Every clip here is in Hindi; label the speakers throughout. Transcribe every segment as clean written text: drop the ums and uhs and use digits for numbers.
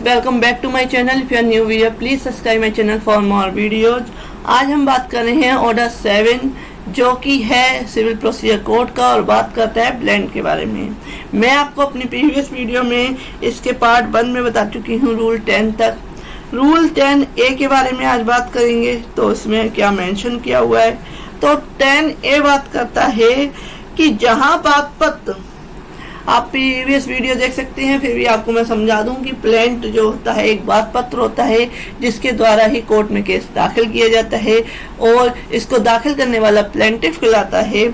Speaker 1: Welcome back to my channel. If you are new viewer please subscribe my channel for more videos. आज हम बात कर रहे हैं ऑर्डर 7 जो कि है सिविल प्रोसीजर कोड का और बात करता है ब्लेंड के बारे में। मैं आपको अपनी प्रीवियस वीडियो में इसके पार्ट 1 में बता चुकी हूँ रूल 10 तक। रूल 10A के बारे में आज बात करेंगे। तो इसमें क्या मेंशन किया हुआ है, तो 10A बात करता है कि जहां बात आप प्रीवियस वीडियो देख सकते हैं, फिर भी आपको मैं समझा दूं कि प्लेंट जो होता है एक बात पत्र होता है जिसके द्वारा ही कोर्ट में केस दाखिल किया जाता है और इसको दाखिल करने वाला प्लेंटिफ कहलाता है।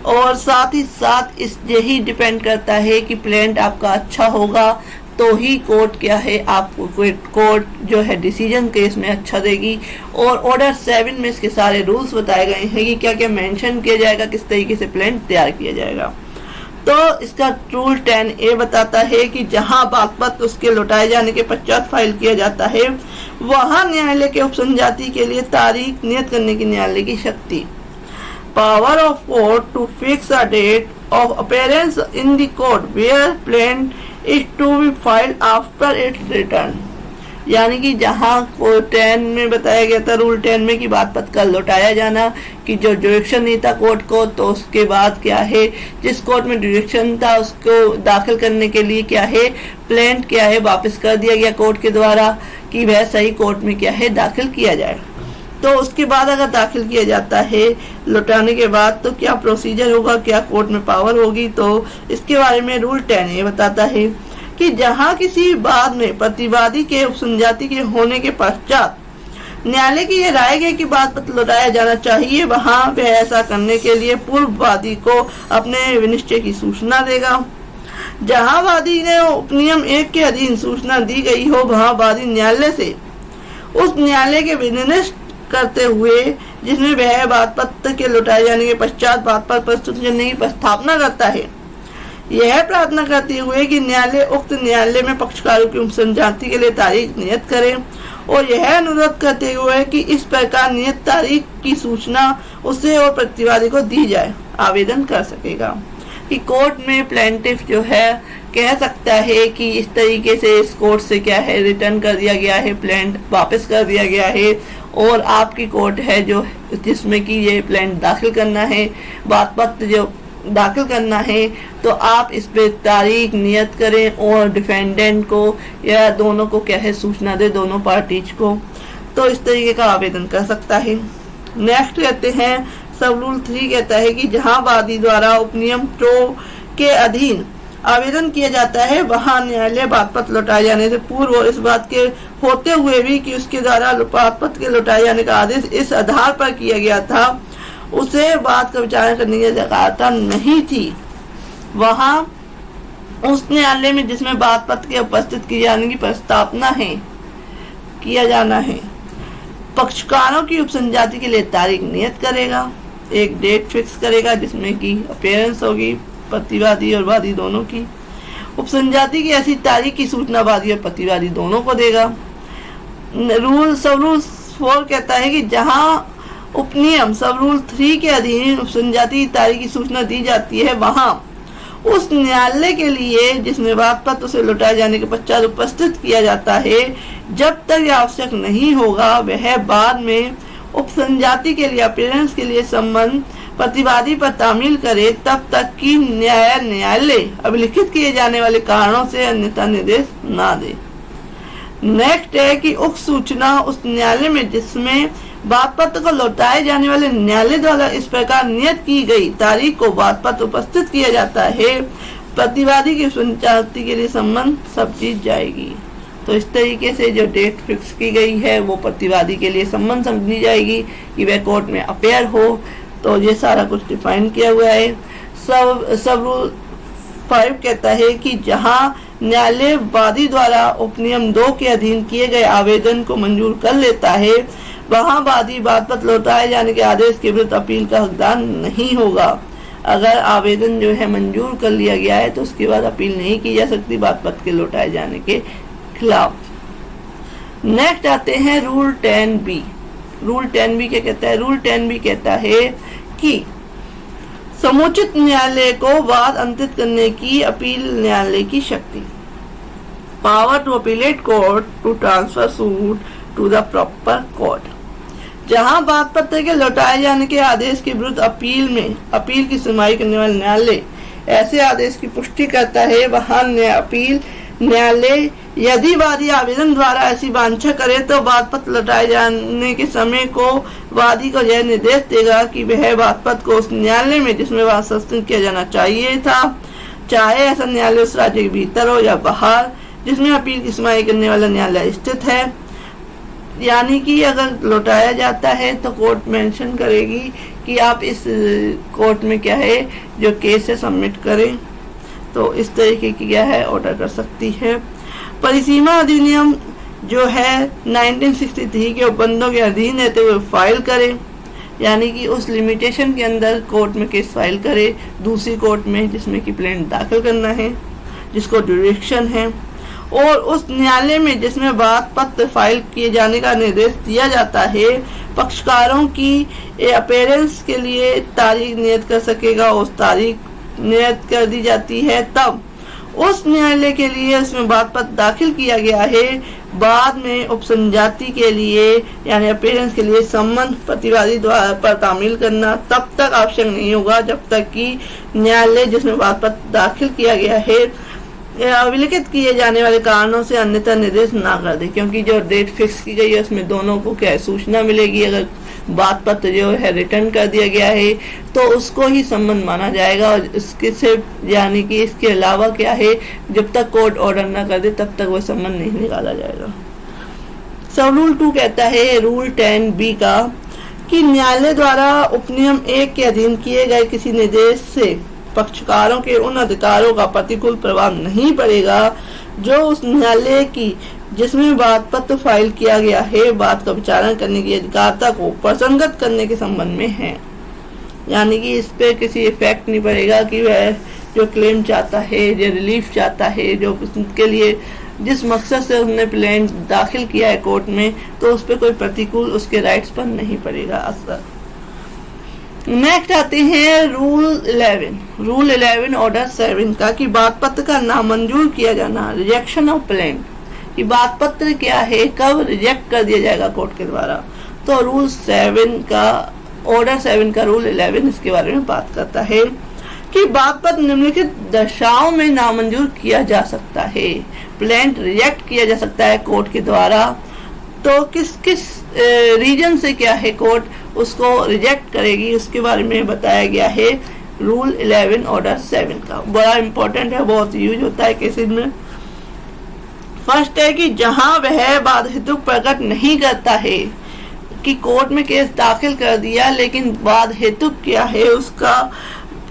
Speaker 1: और साथ ही साथ इस यही डिपेंड करता है कि प्लेंट आपका अच्छा होगा तो ही कोर्ट क्या है आपको कोर्ट जो है डिसीजन केस में अच्छा देगी। और ऑर्डर 7 में इसके सारे रूल्स बताए गए हैं कि क्या क्या मेंशन किया जाएगा, किस तरीके से प्लेंट तैयार किया जाएगा। तो इसका रूल 10A बताता है कि जहां बागपत्र उसके लौटाए जाने के पश्चात फाइल किया जाता है वहां न्यायालय के उपसंजाति के लिए तारीख नियत करने की न्यायालय की शक्ति। Power of court to fix a date of appearance in the court where plaint is to be filed after its return. यानी कि जहां को 10 में बताया गया था रूल 10 में कि बात पत्र का लौटाया जाना, कि जो जुरिडिक्शन नहीं था कोर्ट को तो उसके बाद क्या है जिस कोर्ट में जुरिडिक्शन था उसको दाखिल करने के लिए क्या है प्लेंट क्या है वापस कर दिया गया कोर्ट के द्वारा कि वह सही कोर्ट में क्या है दाखिल किया जाए। तो उसके बाद अगर दाखिल किया जाता है लौटाने के बाद तो क्या प्रोसीजर होगा, क्या कोर्ट में पावर होगी। तो इसके बारे में रूल 10 बताता है कि जहां किसी बाद में प्रतिवादी के उपसंजाति के होने के पश्चात न्यायालय की यह राय है कि बात पत्र लौटाया जाना चाहिए, वहां वह ऐसा करने के लिए पूर्ववादी को अपने विनिश्चय की सूचना देगा। जहां वादी ने उपनियम 1 के अधीन सूचना दी गई हो वहां वादी न्यायालय से उस न्यायालय के विनिश्चय करते हुए जिसमें वह बात पत्र के लौटाए जाने के पश्चात बात पत्र प्रस्तुत करने की प्रस्तावना करता है, यह प्रार्थना करते हुए कि न्यायालय उक्त न्यायालय में पक्षकारों की उपसंजाति के लिए तारीख नियत करे और यह अनुरोध करते हुए कि इस प्रकार नियत तारीख की सूचना उसे और प्रतिवादी को दी जाए आवेदन कर सकेगा। कि कोर्ट में प्लेंटिफ जो है कह सकता है कि इस तरीके से इस कोर्ट से क्या है रिटर्न कर दिया गया है, प्लेंट वापस कर दिया गया है और आपकी कोर्ट है जो जिसमें कि ये प्लेंट दाखिल करना है, बात पत्र जो दाखिल करना है, तो आप इस पे तारीख नियत करें और डिफेंडेंट को या दोनों को क्या है सूचना दे, दोनों पार्टीज को। तो इस तरीके का आवेदन कर सकता है। नेक्स्ट कहते हैं सब रूल 3 कहता है कि जहां वादी द्वारा उपनियम 2 के अधीन आवेदन किया जाता है वहां न्यायालय बात पत्र लौटाए जाने से पूर्व और इस बात के होते हुए भी कि उसके द्वारा बात पत्र के लौटाए जाने का आदेश इस आधार पर किया गया था उसे बात का विचार करने की जरूरत नहीं थी, वहां उस न्यायालय में जिसमें बात पत्र के उपस्थित किए जाने की प्रस्तावना है किया जाना है पक्षकारों की उपसंजाति के लिए तारीख नियत करेगा, एक डेट फिक्स करेगा जिसमें कि अपीयरेंस होगी प्रतिवादी और वादी दोनों की। उपसंजाति की ऐसी तारीख की सूचना वादी और प्रतिवादी दोनों को देगा। सब रूल 4 कहता है कि जहां उपनियम सब रूल 3 के अधीन उपसंजाति की तारीख की सूचना दी जाती है वहां उस न्यायालय के लिए जिसमें बात पत्र से लौटाए जाने के पश्चात उपस्थित किया जाता है जब तक यह आवश्यक नहीं होगा वह बाद में उपसंजाति के लिए अपीयरेंस के लिए संबंध प्रतिवादी पर तामील करे तब तक कि न्यायालय अभिलिखित किए जाने वाले कारणों से अन्यथा निर्देश ना दे। नेक्स्ट है कि उक्त सूचना उस न्यायालय में जिसमें बात पत्र को लौटाए जाने वाले न्यायालय द्वारा इस प्रकार नियत की गई तारीख को बात पत्र उपस्थित किया जाता है प्रतिवादी की संचाती के लिए संबंध सब चीज जाएगी। तो इस तरीके से जो डेट फिक्स की गई है वो प्रतिवादी के लिए संबंध समझी जाएगी कि वह कोर्ट में अपेयर हो। तो ये सारा कुछ डिफाइन किया हुआ है। सब रूल 5 कहता है कि जहां न्यायालय वादी द्वारा उपनियम 2 के अधीन किए गए आवेदन को मंजूर कर लेता है वहां वादी बात पत्र लौटाए जाने के आदेश के विरुद्ध अपील का हकदार नहीं होगा। अगर आवेदन जो है मंजूर कर लिया गया है तो उसके बाद अपील नहीं की जा सकती बात पत्र के लौटाए जाने के खिलाफ। नेक्स्ट आते हैं रूल 10B। रूल 10B क्या कहता है? रूल 10B कहता है कि समुचित न्यायालय को वाद अंतित करने की अपील न्यायालय की शक्ति। power to appellate court to transfer suit to the proper court। जहां बात पत्र के लौटाए जाने के आदेश के विरुद्ध अपील की सुनवाई करने वाला न्यायालय ऐसे आदेश की पुष्टि करता है, वहां अपील न्यायालय यदि वादी आवेदन द्वारा ऐसी वांछा करे तो बात पत्र लौटाए जाने के समय को वादी को यह निर्देश देगा कि वह बात पत्र को उस न्यायालय में जिसमें वाद संस्कृत किया जाना चाहिए था, चाहे ऐसा न्यायालय उस राज्य के भीतर हो या बाहर जिसमें अपील की सुनवाई करने वाला न्यायालय स्थित है। यानी कि अगर लौटाया जाता है तो कोर्ट मेंशन करेगी कि आप इस कोर्ट में क्या है जो केस है सबमिट करें, तो इस तरीके की क्या है ऑर्डर कर सकती है। परिसीमा अधिनियम जो है 1963 के उपबंधों के अधीन रहते हुए फाइल करें, यानी कि उस लिमिटेशन के अंदर कोर्ट में केस फाइल करे दूसरी कोर्ट में जिसमें कि प्लेंट दाखिल करना है, जिसको ड्यूरेक्शन है, और उस न्यायालय में जिसमें बात पत्र फाइल किए जाने का निर्देश दिया जाता है पक्षकारों की अपीयरेंस के लिए तारीख नियत कर सकेगा। उस तारीख नियत कर दी जाती है तब उस न्यायालय के लिए उसमें बात पत्र दाखिल किया गया है, बाद में उपसंजाति के लिए यानी अपीयरेंस के लिए सम्मन प्रतिवादी द्वारा पर तामील करना तब तक आवश्यक नहीं होगा जब तक कि न्यायालय जिसमें बात पत्र दाखिल किया गया है अभिलिखित किए जाने वाले कारणों से अन्यथा निर्देश ना कर दे, क्योंकि जो डेट फिक्स की गई है उसमें दोनों को क्या सूचना मिलेगी। अगर बात पत्र जो है रिटर्न कर दिया गया है तो उसको ही संबंध माना जाएगा, और इसके से यानी कि इसके अलावा क्या है जब तक कोर्ट ऑर्डर ना कर दे तब तक वो संबंध नहीं निकाला जाएगा। सब रूल 2 कहता है रूल 10B का कि न्यायालय द्वारा उपनियम 1 के अधीन किए गए किसी निर्देश से पक्षकारों के उन अधिकारों का प्रतिकूल प्रभाव नहीं पड़ेगा जो उस न्यायालय की जिसमें बात पत्र फाइल किया गया है बात का विचारण करने की अधिकारता को प्रसंगत करने के संबंध में है। यानी कि इस पे किसी इफेक्ट नहीं पड़ेगा कि वह जो क्लेम चाहता है, जो रिलीफ चाहता है, जो उसके लिए जिस मकसद से उसने प्लेन दाखिल किया है कोर्ट में, तो उस पर कोई प्रतिकूल उसके राइट्स पर नहीं पड़ेगा असर। नेक्स्ट आते हैं रूल 11 ऑर्डर 7 का कि बात पत्र का नामंजूर किया जाना, रिजेक्शन ऑफ प्लेन, कि बात पत्र क्या है कब रिजेक्ट कर दिया जाएगा कोर्ट के द्वारा। तो रूल 7 का ऑर्डर 7 का रूल 11 इसके बारे में बात करता है कि बात पत्र निम्नलिखित दशाओं में नामंजूर किया जा सकता है, प्लेंट रिजेक्ट किया जा सकता है कोर्ट के द्वारा। तो किस किस रीजन से क्या है कोर्ट उसको रिजेक्ट करेगी उसके बारे में बताया गया है रूल 11 ऑर्डर 7 का। बड़ा इंपॉर्टेंट है, बहुत यूज होता है केसेस में। फर्स्ट है कि जहां वह बात हेतु प्रकट नहीं करता है कि कोर्ट में केस दाखिल कर दिया लेकिन बाद हेतु क्या है उसका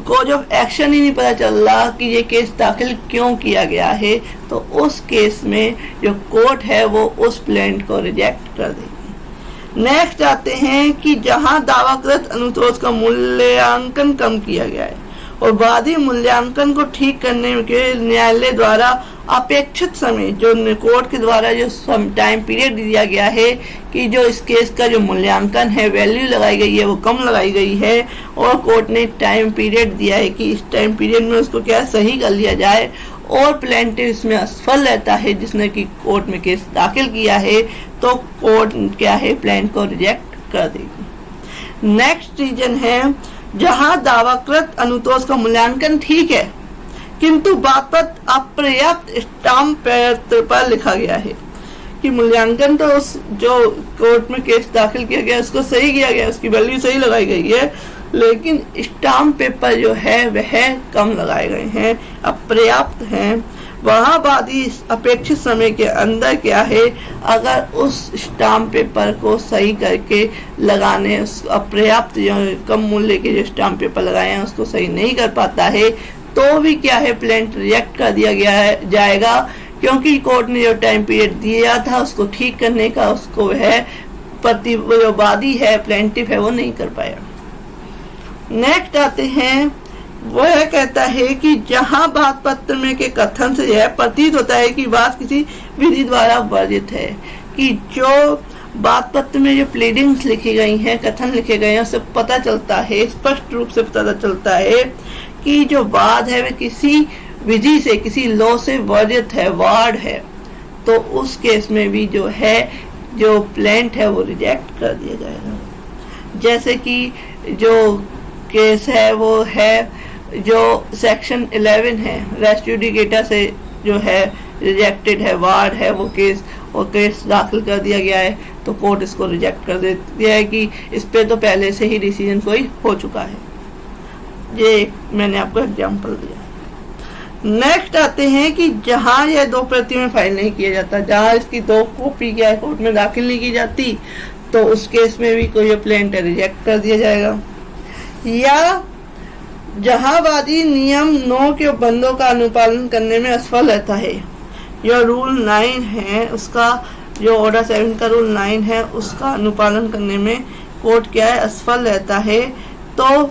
Speaker 1: को जब एक्शन ही नहीं पता चल रहा कि ये केस दाखिल क्यों किया गया है, तो उस केस में जो कोर्ट है वो उस प्लेंट को रिजेक्ट कर देगी। नेक्स्ट आते हैं कि जहां दावाकृत अनुतोष का मूल्यांकन कम किया गया है और वादी मूल्यांकन को ठीक करने के न्यायालय द्वारा अपेक्षित समय जो कोर्ट के द्वारा जो टाइम पीरियड दिया गया है कि जो इस केस का जो मूल्यांकन है वैल्यू लगाई गई है वो कम लगाई गई है, और कोर्ट ने टाइम पीरियड दिया है कि इस टाइम पीरियड में उसको क्या सही कर लिया जाए, और प्लेंटिव इसमें असफल रहता है जिसने कि कोर्ट में केस दाखिल किया है, तो कोर्ट क्या है प्लेंट को रिजेक्ट कर देगी। नेक्स्ट रीजन है जहां दावाकृत अनुतोष का मूल्यांकन ठीक है किंतु बात पत्र अपर्याप्त स्टाम्प पर लिखा गया है कि मूल्यांकन तो उस जो कोर्ट में केस दाखिल किया गया उसको सही किया गया, उसकी वैल्यू सही लगाई गई है, लेकिन स्टाम्प पेपर जो है वह कम लगाए गए हैं, अपर्याप्त हैं। वहां वादी अपेक्षित समय के अंदर क्या है अगर उस स्टाम्प पेपर को सही करके लगाने अपर्याप्त जो कम मूल्य के जो स्टाम्प पेपर लगाए हैं उसको सही नहीं कर पाता है तो भी क्या है प्लेंट रिजेक्ट कर दिया गया है जाएगा, क्योंकि कोर्ट ने जो टाइम पीरियड दिया था उसको ठीक करने का उसको वह जो वादी है प्लेंटिफ है वो नहीं कर पाया। नेक्स्ट आते हैं वह कहता है कि जहां बात पत्र में के कथन से यह प्रतीत होता है कि बात किसी विधि द्वारा वर्जित है, कि जो बात पत्र में जो प्लीडिंग्स लिखी गई हैं, कथन लिखे गए हैं, उससे पता चलता है, स्पष्ट रूप से पता चलता है कि जो वाद है वह किसी विधि से, किसी लॉ से वर्जित है, वार्ड है, तो उस केस में भी जो है जो प्लेंट है वो रिजेक्ट कर दिया जाएगा। जैसे कि जो केस है वो है जो सेक्शन 11 है, रेस जुडिकेटा से जो है रिजेक्टेड है, वार्ड है वो केस, और केस दाखिल कर दिया गया है, तो कोर्ट इसको रिजेक्ट कर देती है कि इस पे तो पहले से ही डिसीजन कोई हो चुका है। ये मैंने आपको एग्जांपल दिया। नेक्स्ट आते हैं कि जहां यह 2 प्रति में फाइल नहीं किया जाता, जहां इसकी 2 कॉपी क्या है कोर्ट में दाखिल नहीं की जाती, तो उस केस में भी कोई प्लेंट रिजेक्ट कर दिया जाएगा। या जहां वादी नियम 9 के बंदों का अनुपालन करने में असफल रहता है, जो रूल 9 है उसका, जो ऑर्डर 7 का रूल 9 है उसका अनुपालन करने में कोर्ट क्या है असफल रहता है, तो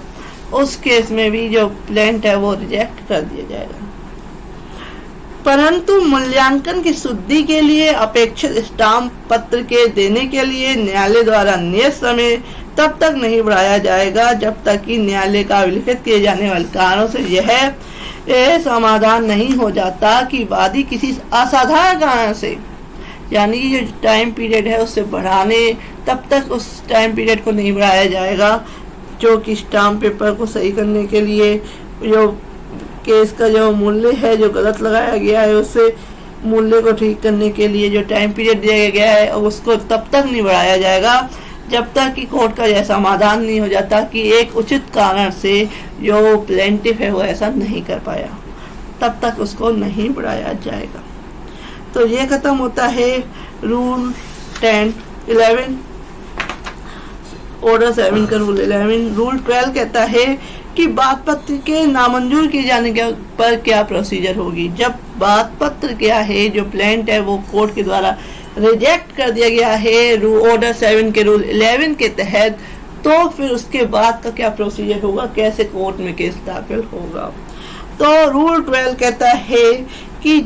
Speaker 1: उस केस में भी जो प्लेंट है वो रिजेक्ट कर दिया जाएगा। परंतु मूल्यांकन की शुद्धि के लिए अपेक्षित स्टाम्प पत्र के देने के लिए न्यायालय द्वारा नियत समय तब तक नहीं बढ़ाया जाएगा जब तक कि न्यायालय का अभिलिखित किए जाने वाले कारणों से यह समाधान नहीं हो जाता कि वादी किसी असाधारण कारण से, यानी कि जो टाइम पीरियड है उससे बढ़ाने, तब तक उस टाइम पीरियड को नहीं बढ़ाया जाएगा जो कि स्टाम्प पेपर को सही करने के लिए, जो केस का जो मूल्य है जो गलत लगाया गया है उससे मूल्य को ठीक करने के लिए जो टाइम पीरियड दिया गया है उसको तब तक नहीं बढ़ाया जाएगा जब तक कि कोर्ट का यह समाधान नहीं हो जाता कि एक उचित कारण से जो प्लेंटिफ है वो ऐसा नहीं कर पाया, तब तक उसको नहीं बढ़ाया जाएगा। तो ये खत्म होता है रूल 11 ऑर्डर 7 का रूल 11। रूल 12 कहता है कि बात पत्र के नामंजूर किए जाने के पर क्या प्रोसीजर होगी। जब बात पत्र क्या है जो प्लेंट है वो कोर्ट के द्वारा रिजेक्ट कर दिया गया है ऑर्डर 7 के रूल 11 के तहत, तो फिर उसके बाद का क्या प्रोसीजर होगा, कैसे कोर्ट में केस दाखिल होगा। तो रूल 12 कहता है कि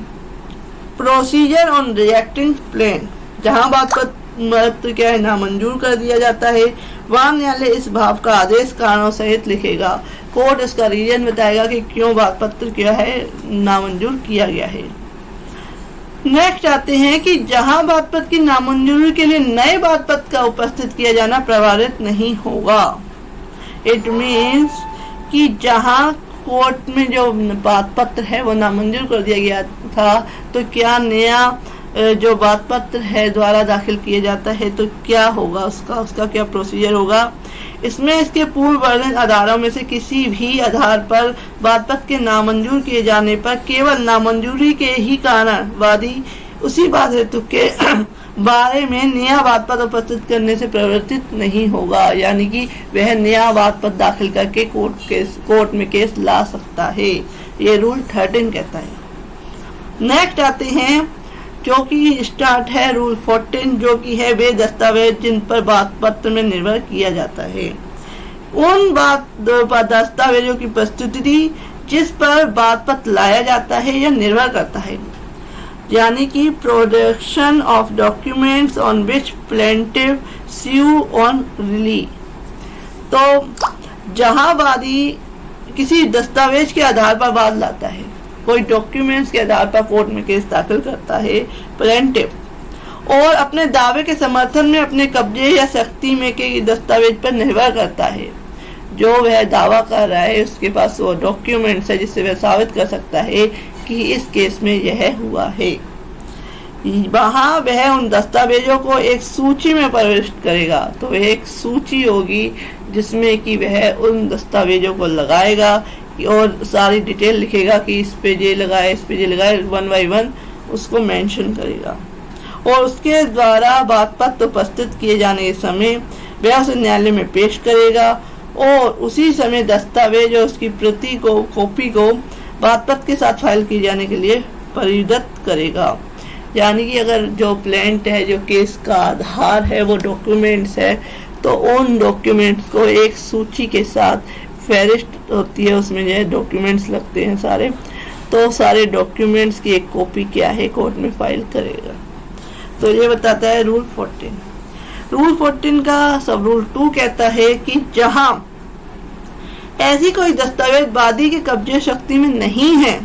Speaker 1: प्रोसीजर ऑन रिजेक्टिंग प्लेंट, जहां बात पत्र क्या है नामंजूर कर दिया जाता है, वहां न्यायालय इस भाव का आदेश कारणों सहित लिखेगा। कोर्ट इसका रीजन बताएगा कि क्यों बात पत्र क्या है नामंजूर किया गया है। नेक्स्ट आते हैं कि जहां बात पत्र की नामंजूरी के लिए नए बात पत्र का उपस्थित किया जाना प्रभावित नहीं होगा। इट मीन्स कि जहां कोर्ट में जो बात पत्र है वो नामंजूर कर दिया गया था, तो क्या नया जो बात पत्र है द्वारा दाखिल किया जाता है तो क्या होगा, उसका क्या प्रोसीजर होगा। इसमें इसके पूर्व वर्णित आधारों में से किसी भी आधार पर बात पत्र के नामंजूर किए जाने पर केवल नामंजूरी के ही कारण वादी उसी बात हेतु के बारे में नया बात पत्र उपस्थित करने से प्रवर्तित नहीं होगा, यानी कि वह नया बात पत्र दाखिल करके कोर्ट में केस ला सकता है। ये रूल 13 कहता है। नेक्स्ट आते हैं जो कि स्टार्ट है रूल 14, जो कि है वे दस्तावेज जिन पर बात पत्र में निर्भर किया जाता है। उन दस्तावेजों की प्रस्तुति जिस पर बात पत्र लाया जाता है यह निर्भर करता है, यानी कि production of documents on which plaintiff sue on rely. तो जहां वादी किसी दस्तावेज के आधार पर वाद लाता है, कोई डॉक्यूमेंट्स के आधार पर कोर्ट में केस दाखिल करता है प्लेंटिव, और अपने दावे के समर्थन में अपने कब्जे या सख्ती में के दस्तावेज पर निर्भर करता है। जो वह दावा कर रहा है उसके पास वो डॉक्यूमेंट्स है जिससे वह साबित कर सकता है कि इस केस में यह हुआ है। वहां वह उन दस्तावेजों को एक सूची में प्रविष्ट करेगा, तो वह एक सूची होगी जिसमें कि वह उन दस्तावेजों को लगाएगा और सारी डिटेल लिखेगा कि इस पे ये लगाए, इस पे ये लगाए, 1 बाय 1 उसको मेंशन करेगा, और उसके द्वारा बात पत्र उपस्थित किए जाने के समय वह उसे न्यायालय में पेश करेगा, और उसी समय दस्तावेज और उसकी प्रति को कॉपी को बात पत्र के साथ फाइल किए जाने के लिए परिदत्त करेगा। यानी कि अगर जो प्लेंट है, जो केस का आधार है वो डॉक्यूमेंट्स है, तो उन डॉक्यूमेंट्स को एक सूची के साथ फेरिस्ट होती है, उसमें जो है डॉक्यूमेंट्स लगते हैं सारे, तो सारे डॉक्यूमेंट्स की एक कॉपी क्या है कोर्ट में फाइल करेगा। तो ये बताता है रूल 14। रूल 14 का सब रूल 2 कहता है कि जहां ऐसी कोई दस्तावेज वादी के कब्जे शक्ति में नहीं है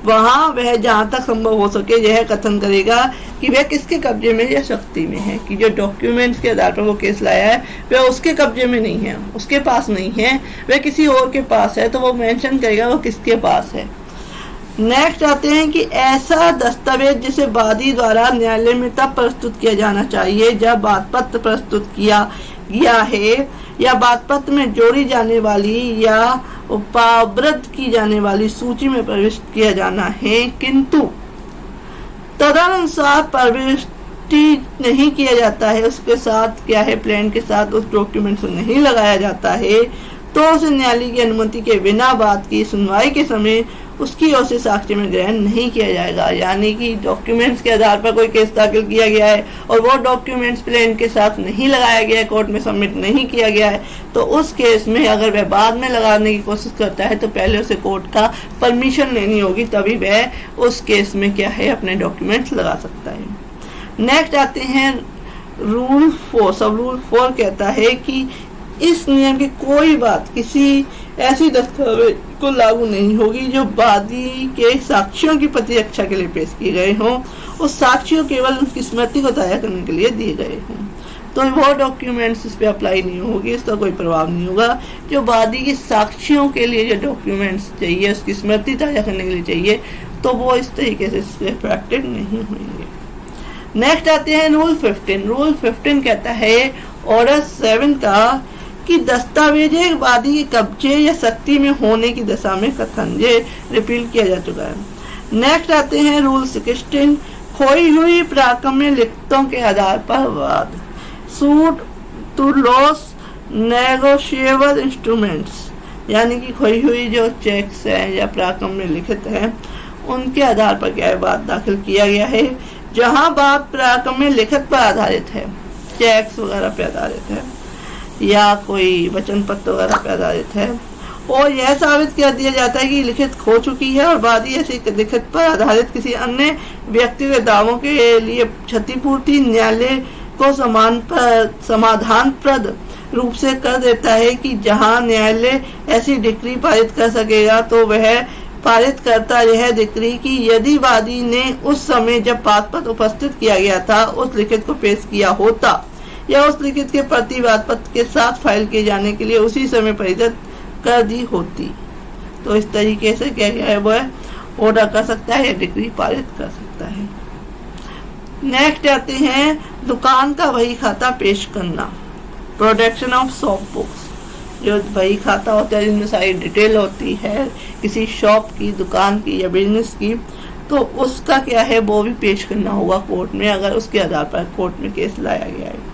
Speaker 1: वहां वह जहां तक संभव हो सके यह कथन करेगा कि वह किसके कब्जे में या शक्ति में है, कि जो डॉक्यूमेंट्स के आधार पर वो केस लाया है वह उसके कब्जे में नहीं है, उसके पास नहीं है, वह किसी और के पास है, तो वो मेंशन करेगा वो किसके पास है। नेक्स्ट आते हैं कि ऐसा दस्तावेज जिसे वादी द्वारा न्यायालय में तब प्रस्तुत किया जाना चाहिए जब बात पत्र प्रस्तुत किया गया है या बात पत्र में जोड़ी जाने वाली या उपावृत की जाने वाली सूची में प्रविष्ट किया जाना है, किंतु तदनुसार प्रविष्टि नहीं किया जाता है, उसके साथ क्या है प्लान के साथ उस डॉक्यूमेंट को नहीं लगाया जाता है, तो उसे न्यायालय की अनुमति के बिना बात की सुनवाई के समय उसकी ओर से साक्ष्य में ग्रहण नहीं किया जाएगा। यानी कि डॉक्यूमेंट्स के आधार पर कोई केस दाखिल किया गया है और वो डॉक्यूमेंट्स प्लेन के साथ नहीं लगाया गया है, कोर्ट में सबमिट नहीं किया गया है, तो उस केस में अगर वह बाद में लगाने की कोशिश करता है तो पहले उसे कोर्ट का परमिशन लेनी होगी, तभी वह उस केस में क्या है अपने डॉक्यूमेंट्स लगा सकता है। नेक्स्ट आते हैं रूल 4। सब रूल 4 कहता है कि इस नियम की कोई बात किसी ऐसी दस्तावेज को लागू नहीं होगी जो वादी के साक्ष्यों की प्रतिरक्षा के लिए पेश किए गए हों, उस साक्ष्यों केवल उनकी स्मृति को ताज़ा करने के लिए दिए गए हों, तो वो डॉक्यूमेंट्स इस पे अप्लाई नहीं होगी, इसका कोई प्रभाव नहीं होगा। जो वादी के साक्ष्यों के लिए जो डॉक्यूमेंट्स चाहिए उसकी स्मृति ताज़ा करने के लिए चाहिए, तो वो इस तरीके से इससे अफेक्टेड नहीं होंगे। नेक्स्ट आते हैं रूल 15। रूल 15 कहता है ऑर्डर 7 का कि दस्तावेज वादी के कब्जे या शक्ति में होने की दशा में कथन, ये रिपील किया जा चुका है। नेक्स्ट आते हैं रूल 16। खोई हुई प्राकम्य लिखतों के आधार पर वाद, suit to loss negotiable instruments, यानी कि खोई हुई जो चेक्स हैं या प्राकम्य लिखित हैं उनके आधार पर क्या है वाद दाखिल किया गया है। जहां बात प्राकम्य लिखित पर आधारित है, चेक्स वगैरह पे आधारित है या कोई वचन पत्र वगैरह पे आधारित है, और यह साबित कर दिया जाता है कि लिखित खो चुकी है और वादी ऐसी लिखित पर आधारित किसी अन्य व्यक्ति के दावों के लिए क्षतिपूर्ति न्यायालय को समाधानप्रद रूप से कर देता है, कि जहां न्यायालय ऐसी डिक्री पारित कर सकेगा तो वह पारित करता यह डिक्री कि यदि वादी ने उस समय जब बात पत्र उपस्थित किया गया था उस लिखित को पेश किया होता या उस लिखित के प्रति बात पत्र के साथ फाइल किए जाने के लिए उसी समय परिचित कर दी होती, तो इस तरीके से क्या है वह ऑर्डर कर सकता है या डिक्री पारित कर सकता है। नेक्स्ट आते हैं दुकान का वही खाता पेश करना, प्रोडक्शन ऑफ शॉप बुक्स। जो वही खाता होता है जिनमें सारी डिटेल होती है किसी शॉप की, दुकान की या बिजनेस की, तो उसका क्या है वो भी पेश करना होगा कोर्ट में अगर उसके आधार पर कोर्ट में केस लाया गया है।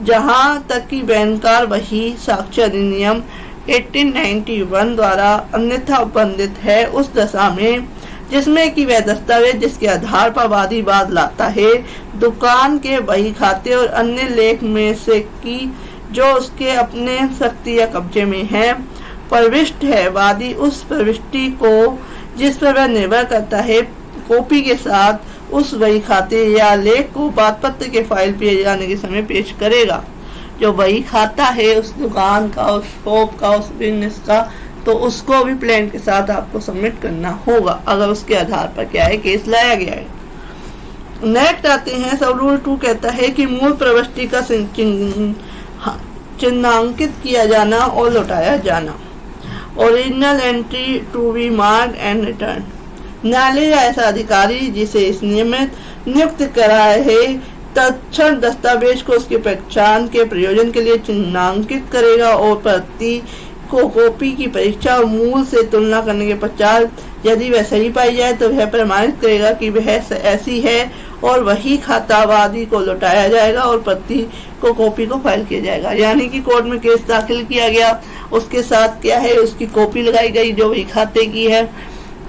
Speaker 1: जहां तक कि बैंकर वही साक्ष्य अधिनियम 1891 द्वारा अन्यथा उपबंधित है, उस दशा में जिसमें कि वह दस्तावेज जिसके आधार पर वादी वाद लाता है दुकान के वही खाते और अन्य लेख में से की जो उसके अपने शक्ति या कब्जे में है प्रविष्ट है, वादी उस प्रविष्टि को जिस पर वह निर्भर करता है कॉपी के साथ उस वही खाते या लेख को बात पत्र के फाइल पे जाने के समय पेश करेगा। जो वही खाता है उस दुकान का, उस शॉप का, उस बिजनेस का, तो उसको भी प्लान के साथ आपको सबमिट करना होगा अगर उसके आधार पर क्या है केस लाया गया है। नेक्स्ट आते हैं सब रूल 2 कहता है कि मूल प्रविष्टि का चिन्हांकित किया जाना और लौटाया जाना, original entry to be marked and return. न्यायालय या ऐसा अधिकारी जिसे इस नियमित नियुक्त करा है तत्क्षण दस्तावेज को उसकी पहचान के प्रयोजन के लिए चिन्हांकित करेगा और प्रति को कॉपी की परीक्षा और मूल से तुलना करने के पश्चात यदि वह सही पाई जाए तो वह प्रमाणित करेगा कि वह ऐसी है और वही खाता वादी को लौटाया जाएगा और प्रति को कॉपी को फाइल किया जाएगा। यानी कि कोर्ट में केस दाखिल किया गया, उसके साथ क्या है उसकी कॉपी लगाई गई जो वही खाते की है,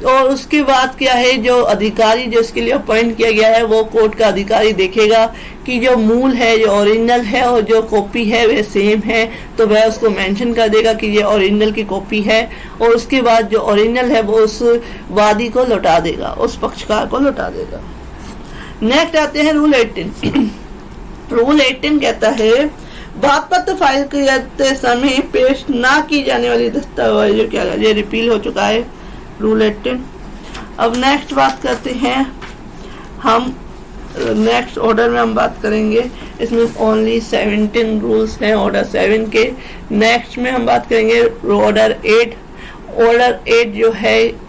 Speaker 1: और उसके बाद क्या है जो अधिकारी जो इसके लिए अपॉइंट किया गया है वो कोर्ट का अधिकारी देखेगा कि जो मूल है जो ओरिजिनल है और जो कॉपी है वह सेम है, तो वह उसको मेंशन कर देगा कि ये ओरिजिनल की कॉपी है, और उसके बाद जो ओरिजिनल है वो उस वादी को लौटा देगा, उस पक्षकार को लौटा देगा। नेक्स्ट आते हैं रूल 18। रूल 18 कहता है बात पत्र फाइल करते समय पेश ना की जाने वाली दस्तावेजों क्या, ये रिपील हो चुका है, रूल 18। अब नेक्स्ट बात करते हैं हम, नेक्स्ट ऑर्डर में हम बात करेंगे। इसमें ओनली 17 रूल्स हैं ऑर्डर 7 के। नेक्स्ट में हम बात करेंगे ऑर्डर 8। ऑर्डर 8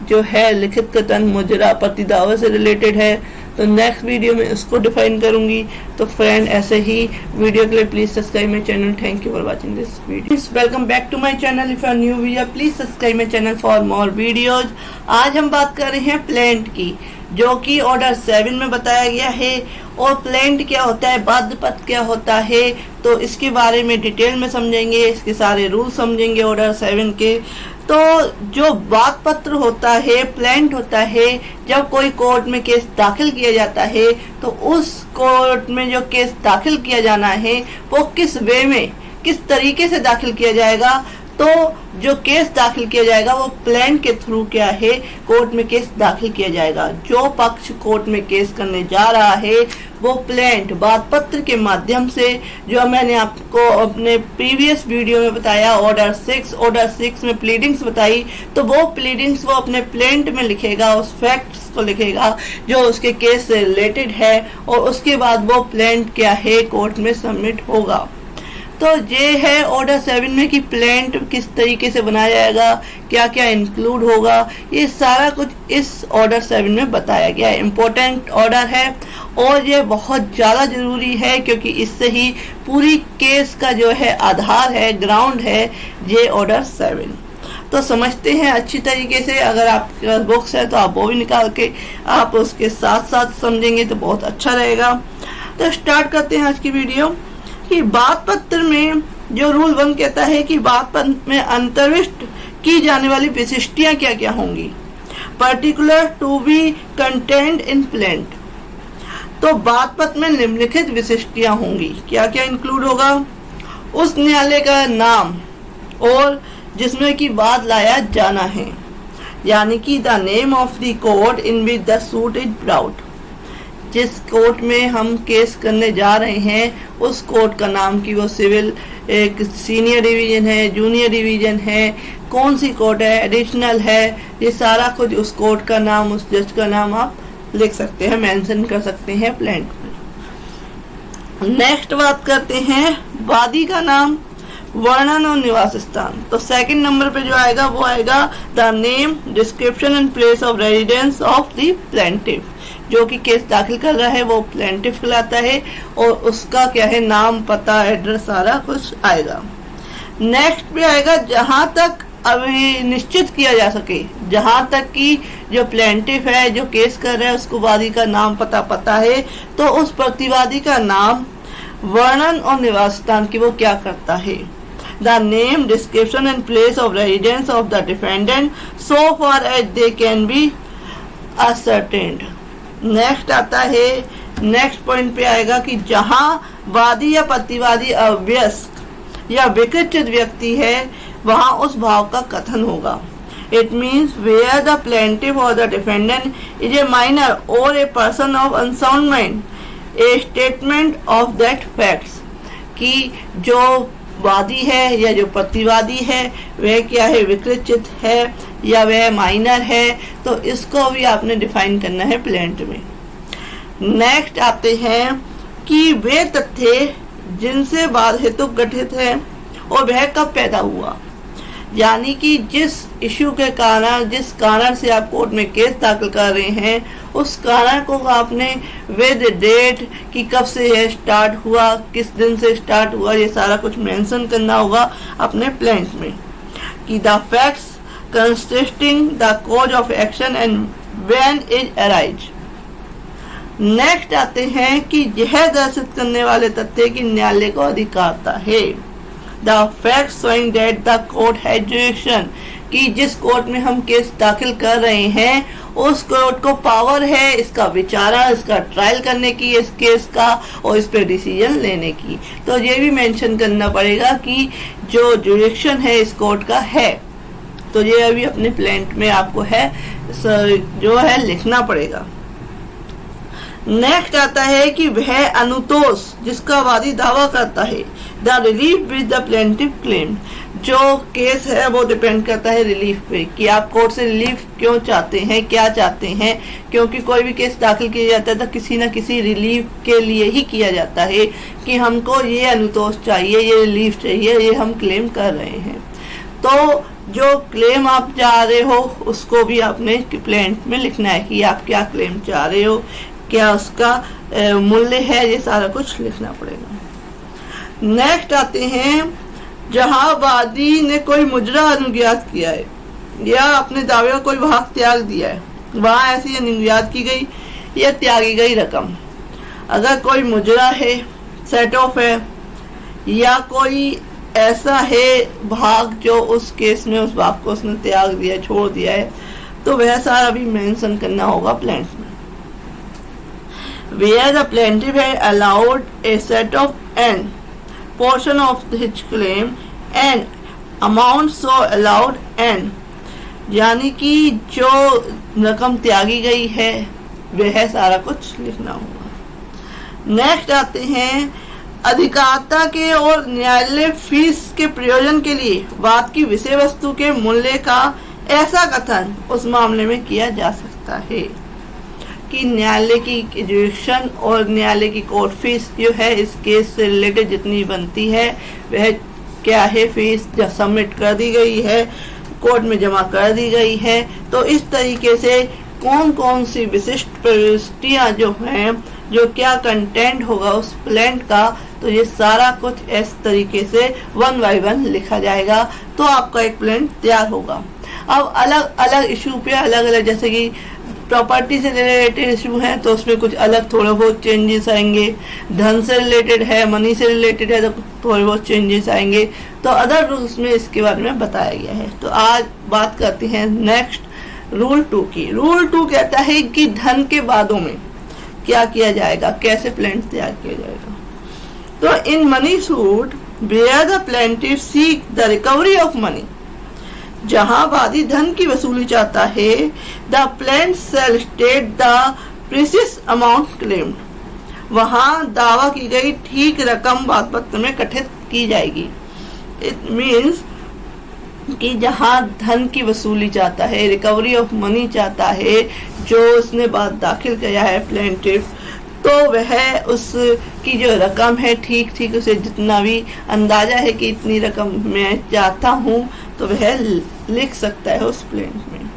Speaker 1: जो है लिखित कथन मुजरा प्रतिदावा से रिलेटेड है, तो नेक्स्ट वीडियो में इसको डिफाइन करूंगी। तो फ्रेंड ऐसे ही वीडियो के लिए please subscribe my channel. Thank you for watching this video. Welcome back to my channel. If you are new viewer please subscribe my channel for more videos. आज हम बात कर रहे हैं प्लेंट की, जो कि ऑर्डर 7 में बताया गया है। और प्लेंट क्या होता है, बाध्य पत्र क्या होता है, तो इसके बारे में डिटेल में समझेंगे, इसके सारे रूल समझेंगे ऑर्डर 7 के। तो जो बाध्य पत्र होता है, प्लेंट होता है, जब कोई कोर्ट में केस दाखिल किया जाता है तो उस कोर्ट में जो केस दाखिल किया जाना है वो किस वे में, किस तरीके से दाखिल किया जाएगा। तो जो केस दाखिल किया जाएगा वो प्लेंट के थ्रू क्या है, कोर्ट में केस दाखिल किया जाएगा। जो पक्ष कोर्ट में केस करने जा रहा है वो प्लेंट बाध्य पत्र के माध्यम से, जो मैंने आपको अपने प्रीवियस वीडियो में बताया ऑर्डर 6 में प्लीडिंग्स बताई, तो वो प्लीडिंग्स वो अपने प्लेंट में लिखेगा, उस फैक्ट्स को लिखेगा जो उसके केस से रिलेटेड है, और उसके बाद वो प्लेंट क्या है कोर्ट में सबमिट होगा। तो ये है ऑर्डर 7 में कि प्लेंट किस तरीके से बनाया जाएगा, क्या क्या इंक्लूड होगा, ये सारा कुछ इस ऑर्डर 7 में बताया गया है। इम्पोर्टेंट ऑर्डर है और ये बहुत ज़्यादा ज़रूरी है, क्योंकि इससे ही पूरी केस का जो है आधार है, ग्राउंड है ये ऑर्डर 7। तो समझते हैं अच्छी तरीके से। अगर आपके पास बुक्स है तो आप वो भी निकाल के आप उसके साथ साथ समझेंगे तो बहुत अच्छा रहेगा। तो स्टार्ट करते हैं आज की वीडियो। कि बाध्य पत्र में जो रूल 1 कहता है कि बाध्य पत्र में अंतर्विष्ट की जाने वाली विशिष्टियां क्या क्या होंगी, particular to be content in plaint. तो बाध्य पत्र में निम्नलिखित विशिष्टियां होंगी, क्या क्या इंक्लूड होगा, उस न्यायालय का नाम और जिसमें की वाद लाया जाना है, यानी कि the name of the court in which the suit is brought. जिस कोर्ट में हम केस करने जा रहे हैं उस कोर्ट का नाम, कि वो सिविल एक सीनियर डिवीजन है, जूनियर डिवीजन है, कौन सी कोर्ट है, एडिशनल है, ये सारा कुछ उस कोर्ट का नाम, उस जज का नाम आप लिख सकते हैं, मेंशन कर सकते हैं प्लेंट में। नेक्स्ट बात करते हैं वादी का नाम, वर्णन और निवास स्थान। तो सेकंड नंबर पे जो आएगा वो आएगा the name, description and place of residence of the plaintiff. जो कि केस दाखिल कर रहा है वो प्लेंटिफ कहलाता है, और उसका क्या है नाम, पता, एड्रेस सारा कुछ आएगा। नेक्स्ट पे आएगा जहां तक अभी निश्चित किया जा सके, जहां तक कि जो प्लेंटिफ है जो केस कर रहा है उसको वादी का नाम पता है, तो उस प्रतिवादी का नाम, वर्णन और निवास स्थान की वो क्या करता है। The name, description and place of residence of the defendant so far as they can be ascertained. Next आता है, नेक्स्ट पॉइंट पे आएगा कि जहां वादी या प्रतिवादी अव्यस्क या विकृत व्यक्ति है वहां उस भाव का कथन होगा। It means where the plaintiff और the defendant is a minor और a person of unsound mind a statement of that facts. कि जो वादी है या जो प्रतिवादी है वह क्या है, विकृत है या वह माइनर है, तो इसको भी आपने डिफाइन करना है प्लेंट में। नेक्स्ट आते हैं कि वे तथ्य जिनसे वाद हेतु गठित है और वह कब पैदा हुआ, यानी कि जिस इशू के कारण, जिस कारण से आप कोर्ट में केस दाखिल कर रहे हैं उस कारण को आपने विद डेट कि कब से यह स्टार्ट हुआ, किस दिन से स्टार्ट हुआ, ये सारा कुछ मेंशन करना होगा अपने प्लेंट में। कि the facts consisting the cause of action and when it arise. Next आते हैं कि यह दर्शित करने वाले तथ्य कि न्यायालय को अधिकारता है। The facts showing that the court has jurisdiction, कि जिस कोर्ट में हम केस दाखिल कर रहे हैं उस कोर्ट को पावर है इसका विचारण, इसका ट्रायल करने की, इस केस का, और इस पे डिसीजन लेने की। तो ये भी मेंशन करना पड़ेगा कि जो जुरिडिक्शन है इस कोर्ट का है। तो ये अभी अपने प्लेंट में आपको है जो है लिखना पड़ेगा। नेक्स्ट आता है कि वह अनुतोष जिसका वादी दावा करता है, the relief which the plaintiff claim, जो केस है वो डिपेंड करता है रिलीफ पे, कि आप कोर्ट से रिलीफ क्यों चाहते हैं, क्या चाहते हैं। क्योंकि कोई भी केस दाखिल किया जाता है तो किसी ना किसी रिलीफ के लिए ही किया जाता है, कि हमको ये अनुतोष चाहिए, ये रिलीफ चाहिए, ये हम क्लेम कर रहे हैं। तो जो क्लेम आप चाह रहे हो उसको भी आपने कंप्लेंट में लिखना है, कि आप क्या क्लेम चाह रहे हो, क्या उसका मूल्य है, ये सारा कुछ लिखना पड़ेगा। नेक्स्ट आते हैं, जहां वादी ने कोई मुजरा अनुज्ञात किया है या अपने दावे का कोई भाग त्याग दिया है, वहां ऐसी अनुज्ञात की गई या त्यागी गई रकम, अगर कोई मुजरा है, सेट ऑफ है, या कोई ऐसा है भाग जो उस केस में उस भाग को उसने त्याग दिया, छोड़ दिया है, तो वह सारा भी मेंशन करना होगा प्लेंट में। Where the plaintiff had allowed a set of n portion of his claim and amount so allowed n, यानी कि जो रकम त्यागी गई है वह सारा कुछ लिखना होगा। नेक्स्ट आते हैं, अधिकारिता के और न्यायालय फीस के प्रयोजन के लिए वाद की विषय वस्तु के मूल्य का ऐसा कथन उस मामले में किया जा सकता है कि न्यायालय की जुरिडिक्शन और न्यायालय की कोर्ट फीस जो है इस केस से रिलेटेड जितनी बनती है वह क्या है, फीस जो सबमिट कर दी गई है, कोर्ट में जमा कर दी गई है। तो इस तरीके से कौन कौन सी विशिष्ट प्रविष्टियां जो हैं, जो क्या कंटेंट होगा उस प्लेंट का, तो ये सारा कुछ इस तरीके से 1 by 1 लिखा जाएगा, तो आपका एक प्लेंट तैयार होगा। अब अलग अलग इशू पे अलग अलग, जैसे कि प्रॉपर्टी से रिलेटेड इशू है तो उसमें कुछ अलग थोड़े बहुत चेंजेस आएंगे, धन से रिलेटेड है, मनी से रिलेटेड है तो थोड़े बहुत चेंजेस आएंगे। तो अदर रूल्स में इसके बारे में बताया गया है। तो आज बात करते हैं नेक्स्ट रूल 2 की। रूल 2 कहता है कि धन के बादों में क्या किया जाएगा, कैसे प्लेंट तैयार किया जाएगा। तो in money suit where the plaintiff seek the recovery of money, जहां वादी धन की वसूली चाहता है, the plaint shall state the precious amount claimed, वहां दावा की गई ठीक रकम वाद पत्र में कथित की जाएगी। इट मीन्स कि जहां धन की वसूली चाहता है, रिकवरी ऑफ मनी चाहता है, जो उसने बात दाखिल किया है प्लेंटिफ, तो वह उसकी जो रकम है ठीक उसे जितना भी अंदाजा है कि इतनी रकम मैं चाहता हूँ तो वह लिख सकता है उस प्लेंट में।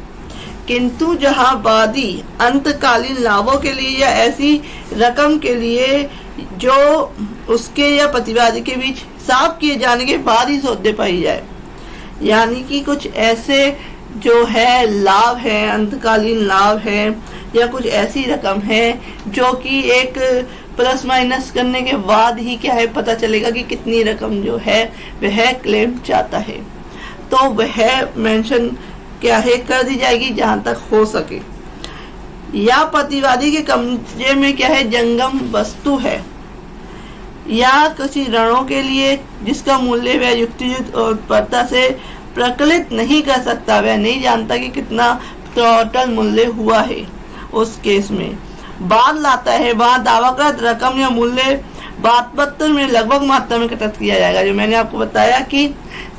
Speaker 1: किंतु जहां वादी अंतकालीन लाभों के लिए या ऐसी रकम के लिए जो उसके या प्रतिवादी के बीच हिसाब किए जाने के बाद ही सौदे पाई जाए, यानी कि कुछ ऐसे जो है लाभ है, अंतकालीन लाभ है, या कुछ ऐसी रकम है जो कि एक प्लस माइनस करने के बाद ही क्या है पता चलेगा कि कितनी रकम जो है वह क्लेम चाहता है, तो वह मेंशन क्या है कर दी जाएगी जहां तक हो सके। या प्रतिवादी के कब्जे में क्या है जंगम वस्तु है, या किसी ऋणों के लिए जिसका मूल्य वह युक्तियुक्त और उत्परता से प्रकलित नहीं कर सकता, वह नहीं जानता कि कितना टोटल मूल्य हुआ है, उस केस में बाद लाता है, वहां दावाकृत रकम या मूल्य बात पत्र में लगभग मात्रा में कथित किया जाएगा। जो मैंने आपको बताया कि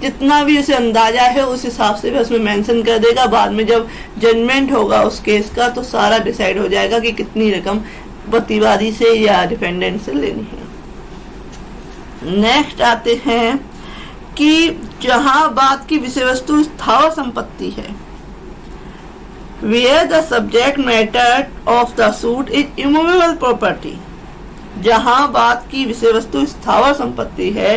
Speaker 1: जितना भी उसे अंदाजा है उस हिसाब से भी उसमें मेंशन कर देगा। बाद में जब जजमेंट होगा उस केस का तो सारा डिसाइड हो जाएगा कि कितनी रकम प्रतिवादी से या डिफेंडेंट से लेनी है। नेक्स्ट आते हैं कि जहां बात की विषय वस्तु स्थावर संपत्ति है, where the subject matter of the suit is immovable property, जहां बात की विषय वस्तु स्थावर संपत्ति है,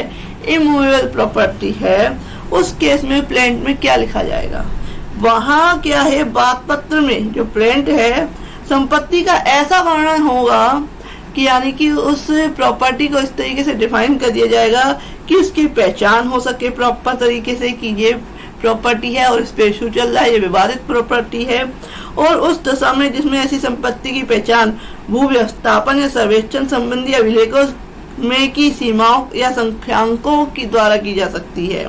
Speaker 1: इमूवेबल प्रॉपर्टी है, उस केस में प्लेंट में क्या लिखा जाएगा। वहां क्या है बात पत्र में जो प्लेंट है संपत्ति का ऐसा वर्णन होगा कि यानी कि उस प्रॉपर्टी को इस तरीके से डिफाइन कर दिया जाएगा कि उसकी पहचान हो सके प्रॉपर तरीके से कि ये प्रॉपर्टी है और इस पे इशू चल रहा है, ये विवादित प्रॉपर्टी है, और उस दशा में जिसमें ऐसी संपत्ति की पहचान भू व्यवस्थापन या सर्वेक्षण संबंधी अभिलेखों में की सीमाओं या संख्यांकों की द्वारा की जा सकती है,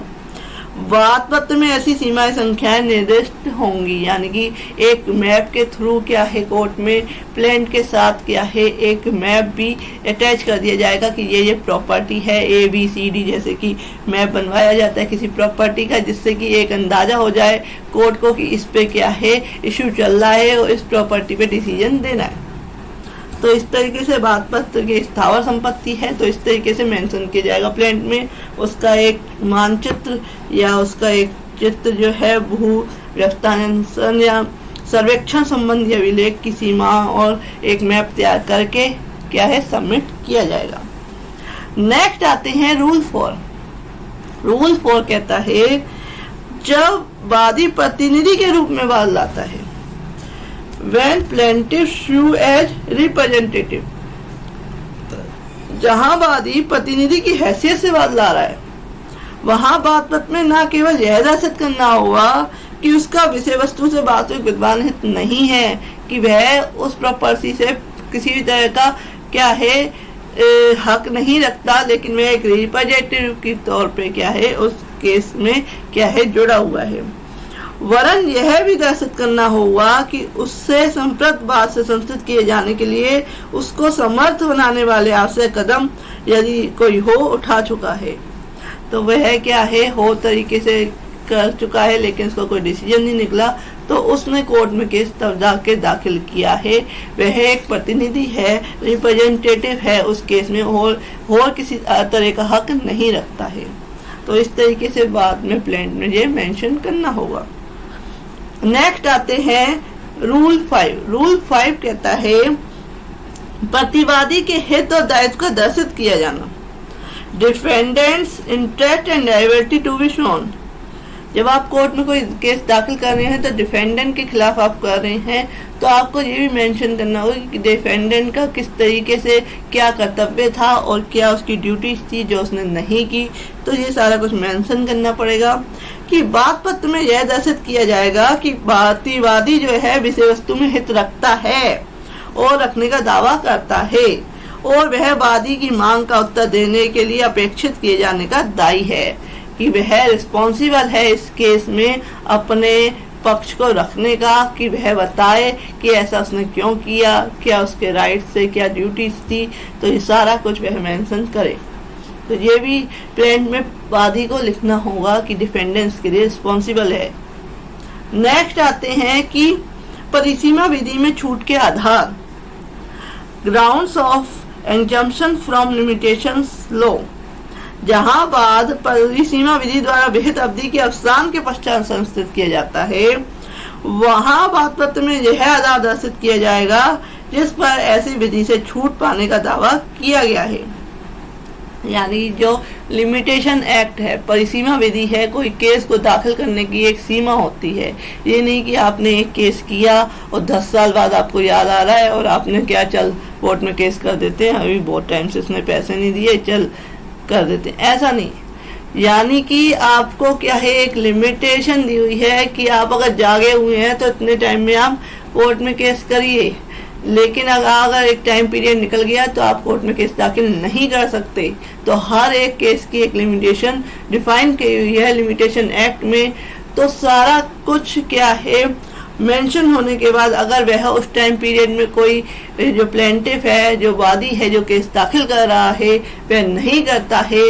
Speaker 1: बात पत्र में ऐसी सीमाएं संख्याएं निर्दिष्ट होंगी, यानी कि एक मैप के थ्रू क्या है कोर्ट में प्लान के साथ क्या है एक मैप भी अटैच कर दिया जाएगा कि ये प्रॉपर्टी है ABCD, जैसे कि मैप बनवाया जाता है किसी प्रॉपर्टी का, जिससे कि एक अंदाजा हो जाए कोर्ट को कि इस पे क्या है इशू चल रहा है और इस प्रॉपर्टी पे डिसीजन देना है। तो इस तरीके से बात पत्र की स्थावर संपत्ति है तो इस तरीके से मेंशन किया जाएगा प्लान में, उसका एक मानचित्र या उसका एक चित्र जो है भू व्यवस्थापन या सर्वेक्षण संबंधी अभिलेख की सीमा और एक मैप तैयार करके क्या है सबमिट किया जाएगा। नेक्स्ट आते हैं रूल 4। रूल 4 कहता है जब वादी प्रतिनिधि के रूप में वाद लाता है, when plaintiff sue as representative, जहां वादी प्रतिनिधि की हैसियत से वाद ला रहा है वहां बात पत्र में न केवल यह दर्शित करना होगा कि उसका विषय वस्तु से वास्तविक विद्वान हित नहीं है कि वह उस प्रॉपर्टी से किसी भी तरह का क्या है हक नहीं रखता, लेकिन वह एक रिप्रेजेंटेटिव के तौर पे क्या है उस केस में क्या है जुड़ा हुआ है। वरन यह भी दर्शित करना होगा कि उससे संप्रत बात से संतुष्ट किए जाने के लिए उसको समर्थ बनाने वाले आवश्यक कदम यदि कोई हो उठा चुका है, तो वह क्या है हो तरीके से कर चुका है लेकिन उसका कोई डिसीजन नहीं निकला, तो उसने कोर्ट में केस तब जाके दाखिल किया है, वह एक प्रतिनिधि है, रिप्रेजेंटेटिव है उस केस में और किसी तरह का हक नहीं रखता है। तो इस तरीके से बाद में प्लान में ये मेंशन करना होगा। नेक्स्ट आते हैं रूल 5। रूल 5 कहता है प्रतिवादी के हित और दायित्व को दर्शित किया जाना, defendant's interest and liability to be shown. जब आप कोर्ट में कोई केस दाखिल कर रहे हैं तो डिफेंडेंट के खिलाफ आप कर रहे हैं तो आपको ये भी मेंशन करना होगा कि डिफेंडेंट का किस तरीके से क्या कर्तव्य था और क्या उसकी ड्यूटीज थी जो उसने नहीं की, तो ये सारा कुछ मेंशन करना पड़ेगा। कि बात पत्र में यह दर्शित किया जाएगा कि प्रतिवादी जो है विषय वस्तु में हित रखता है और रखने का दावा करता है और वह वादी की मांग का उत्तर देने के लिए अपेक्षित किए जाने का दायी है, कि वह रिस्पॉन्सिबल है इस केस में अपने पक्ष को रखने का, कि वह बताए कि ऐसा उसने क्यों किया, क्या उसके राइट से क्या ड्यूटीज थी, तो ये सारा कुछ वह मेंशन करे। तो ये भी प्लान में वादी को लिखना होगा कि डिफेंडेंट्स के लिए रिस्पॉन्सिबल है। नेक्स्ट आते हैं कि परिसीमा विधि में छूट के आधार, grounds of exemption from limitations law. जहां बाद परिसीमा विधि द्वारा विहित अवधि के अवसान के पश्चात संस्थित किया जाता है, वहां बात पत्र में यह आधार दर्शित किया जाएगा जिस पर ऐसी विधि से छूट पाने का दावा किया गया है। यानी जो लिमिटेशन एक्ट है, परिसीमा विधि है, कोई केस को दाखिल करने की एक सीमा होती है। ये नहीं कि आपने एक केस किया और 10 साल बाद आपको याद आ रहा है और आपने क्या चल कोर्ट में केस कर देते हैं, अभी बहुत टाइम से उसने पैसे नहीं दिए चल कर देते हैं, ऐसा नहीं। यानी कि आपको क्या है एक लिमिटेशन दी हुई है कि आप अगर जागे हुए हैं तो इतने टाइम में आप कोर्ट में केस करिए, लेकिन अगर एक टाइम पीरियड निकल गया तो आप कोर्ट में केस दाखिल नहीं कर सकते। तो हर एक केस की एक लिमिटेशन डिफाइन की हुई है लिमिटेशन एक्ट में। तो सारा कुछ क्या है मेंशन होने के बाद अगर वह उस टाइम पीरियड में कोई जो प्लेंटिफ है, जो वादी है, जो केस दाखिल कर रहा है वह नहीं करता है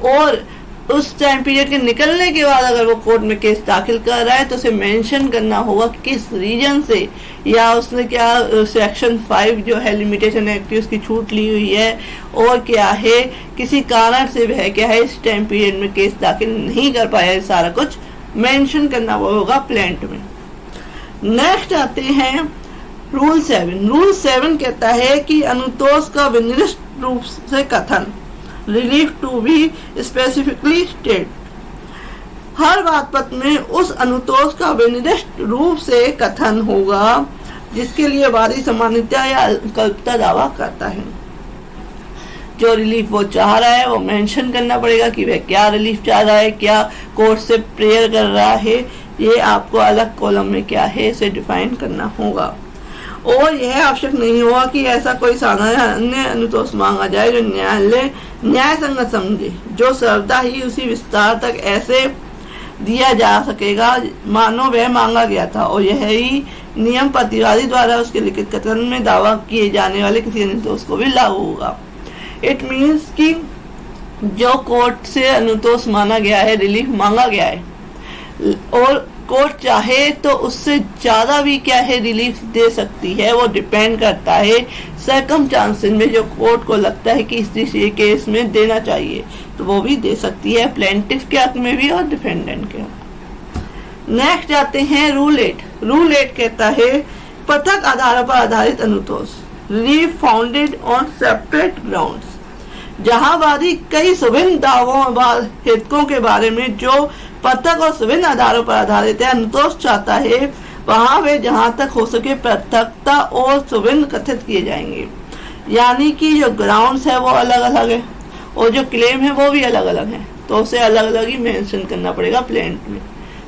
Speaker 1: और उस टाइम पीरियड के निकलने के बाद अगर वो कोर्ट में केस दाखिल कर रहा है तो उसे मेंशन करना होगा किस रीजन से, या उसने क्या सेक्शन 5 जो है लिमिटेशन एक्ट की उसकी छूट ली हुई है और क्या है किसी कारण से वह क्या है इस टाइम पीरियड में केस दाखिल नहीं कर पाया, सारा कुछ मेंशन करना होगा प्लेंट में। नेक्स्ट आते हैं रूल 7। रूल 7 कहता है कि अनुतोष का विनिर्दिष्ट रूप से कथन, relief to be specifically state. हर बात पत्र में उस अनुतोष का विनिर्दिष्ट रूप से कथन होगा जिसके लिए वादी सामान्यता या अल्पता दावा करता है। जो रिलीफ वो चाह रहा है वो मेंशन करना पड़ेगा कि वह क्या रिलीफ चाह रहा है, क्या कोर्ट से प्रेयर कर रहा है, ये आपको अलग कॉलम में क्या है इसे डिफाइन करना होगा। और यह आवश्यक नहीं होगा कि ऐसा कोई साधारण अनुतोष मांगा जाए जो न्यायालय न्याय संगत समझे, जो सर्वदा ही उसी विस्तार तक ऐसे दिया जा सकेगा मानो वह मांगा गया था, और यही नियम प्रतिवादी द्वारा उसके लिखित कथन में दावा किए जाने वाले किसी अनुतोष को भी लागू होगा। इट मीन्स कि जो कोर्ट से अनुतोष माना गया है, रिलीफ मांगा गया है, और कोर्ट चाहे तो उससे ज्यादा भी क्या है रिलीफ दे सकती है। वो डिपेंड करता है सर्कमस्टांसेस में, जो कोर्ट को लगता है कि इस केस में देना चाहिए तो वो भी दे सकती है, प्लेंटिफ के हक में भी और डिफेंडेंट के हक। नेक्स्ट आते हैं रूल 8। रूल 8 कहता है पृथक आधारों पर आधारित अनुतोष, relief founded on separate grounds. जहां वादी कई विभिन्न दावों व हितों के बारे में जो पृथक और विभिन्न आधारों पर आधारित है अनुतोष चाहता है, वहां वे जहां तक हो सके पृथकता और विभिन्न कथित किए जाएंगे। यानी कि जो ग्राउंड्स है वो अलग अलग है और जो क्लेम है वो भी अलग अलग है, तो उसे अलग अलग ही मेंशन करना पड़ेगा प्लेंट में,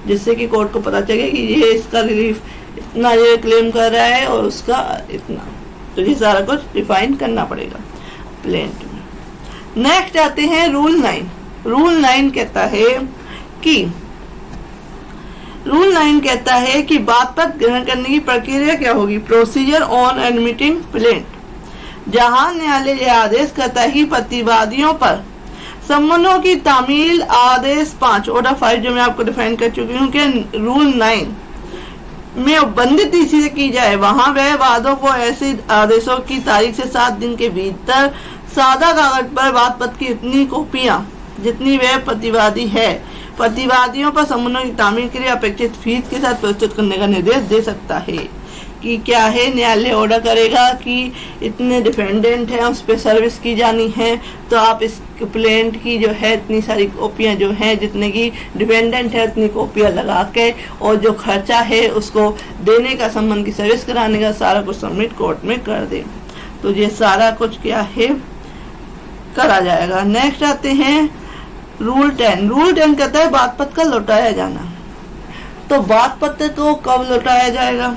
Speaker 1: जिससे कि कोर्ट को पता चले कि ये इसका रिलीफ इतना ये क्लेम कर रहा है और उसका इतना, तो ये सारा कुछ डिफाइन करना पड़ेगा प्लेंट में। नेक्स्ट आते हैं रूल 9। रूल 9 कहता है कि बात पर ग्रहण करने की प्रक्रिया क्या होगी, प्रोसीजर ऑन एडमिटिंग प्लेंट। जहां न्यायालय यह आदेश करता है कि प्रतिवादियों पर सम्मनों की तामील आदेश 5 ऑर्डर 5 जो मैं आपको डिफाइन कर चुकी हूँ कि रूल 9 में उपबंधित इसी से की जाए, वहां वह वादों को ऐसे आदेशों की तारीख से 7 दिन के भीतर सादा कागज पर वाद पत्र की इतनी कॉपियां जितनी वह प्रतिवादी है, प्रतिवादियों पर सम्मनों की तामील के लिए अपेक्षित फीस के साथ प्रस्तुत करने का निर्देश दे सकता है। कि क्या है, न्यायालय ऑर्डर करेगा कि इतने डिफेंडेंट हैं उस पर सर्विस की जानी है, तो आप इस प्लेंट की जो है इतनी सारी कॉपियां जो हैं, जितने की डिफेंडेंट है उतनी कॉपियां लगा के और जो खर्चा है उसको देने का, सम्मन की सर्विस कराने का सारा कुछ सबमिट कोर्ट में कर दे। तो ये सारा कुछ क्या है करा जाएगा। नेक्स्ट आते हैं रूल 10। रूल 10 कहता है बात पत्र का लौटाया जाना। तो बात पत्र को कब लौटाया जाएगा,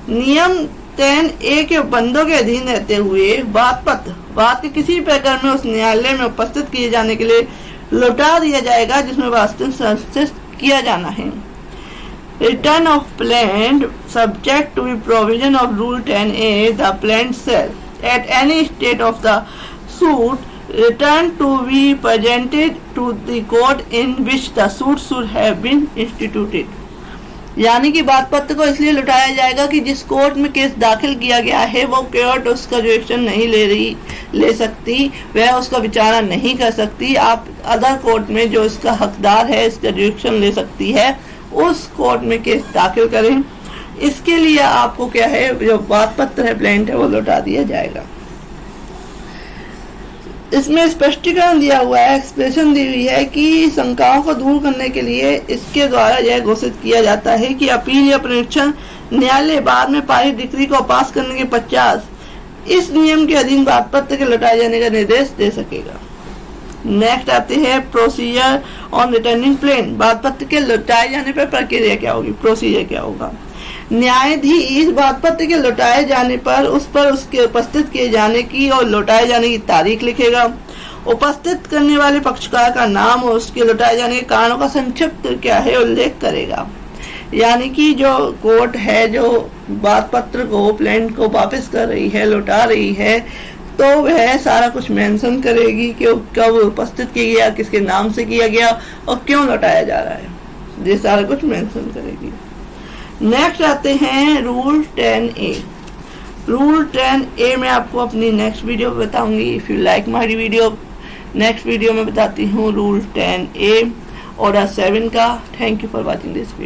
Speaker 1: नियम 10A के बंदों के अधीन रहते हुए बात पत्र बात के किसी प्रकार में उस न्यायालय में उपस्थित किए जाने के लिए लौटा दिया जाएगा जिसमें वास्तविक संस्थित किया जाना है। Return of plaint subject to provision of rule 10A, the plaint shall at any state of the suit return to be presented to the court in which the suit should have been instituted। यानी कि बात पत्र को इसलिए लौटाया जाएगा कि जिस कोर्ट में केस दाखिल किया गया है वो कोर्ट उसका जो एक्शन नहीं ले सकती, वह उसका विचारणा नहीं कर सकती। आप अदर कोर्ट में जो इसका हकदार है, इसका जो एक्शन ले सकती है, उस कोर्ट में केस दाखिल करें। इसके लिए आपको क्या है, जो बात पत्र है प्लेंट है वो लौटा दिया जाएगा। इसमें स्पष्टीकरण दिया हुआ है, एक्सप्रेशन दी हुई है कि शंकाओं को दूर करने के लिए इसके द्वारा यह घोषित किया जाता है कि अपील या प्रेक्षण न्यायालय बाद में पारित डिक्री को पास करने के पश्चात इस नियम के अधीन बात पत्र के लौटाए जाने का निर्देश दे सकेगा। नेक्स्ट आते हैं प्रोसीजर ऑन रिटर्निंग प्लेंट। बात पत्र के लौटाए जाने पर प्रक्रिया क्या होगी, प्रोसीजर क्या होगा। न्यायाधीश बात पत्र के लौटाए जाने पर उस पर उसके उपस्थित किए जाने की और लौटाए जाने की तारीख लिखेगा। उपस्थित करने वाले पक्षकार का नाम और उसके लौटाए जाने के कारणों का संक्षिप्त क्या है उल्लेख करेगा। यानी कि जो कोर्ट है जो बात पत्र को प्लेंट को वापस कर रही है, लौटा रही है, तो वह सारा कुछ मेंशन करेगी कि कब उपस्थित किया गया, किसके नाम से किया गया और क्यों लौटाया जा रहा है, ये सारा कुछ मेंशन करेगी। नेक्स्ट आते हैं रूल 10A। रूल 10A में आपको अपनी नेक्स्ट वीडियो बताऊंगी। If you like my video, next video में बताती हूँ रूल 10A ऑर्डर 7 का। Thank you for watching this video.